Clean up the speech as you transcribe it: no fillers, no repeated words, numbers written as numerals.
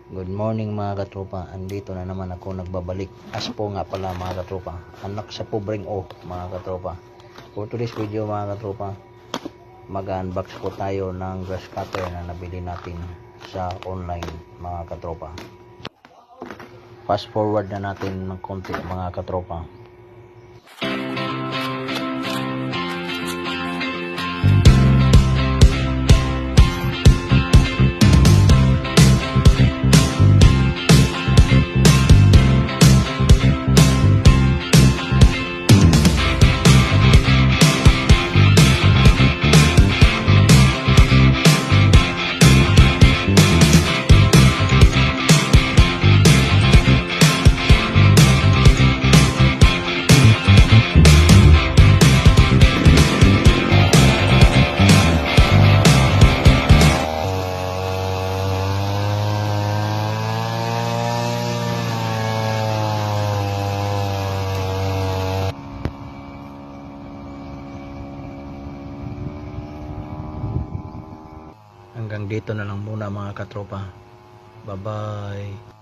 Good morning mga katropa. Andito na naman ako nagbabalik. Aspo nga pala mga katropa. Anak sa pobreng mga katropa. For today's video mga katropa, mag-unbox po tayo ng grass cutter na nabili natin sa online mga katropa. Fast forward na natin ng konti mga katropa. Hanggang dito na lang muna mga katropa. Bye bye.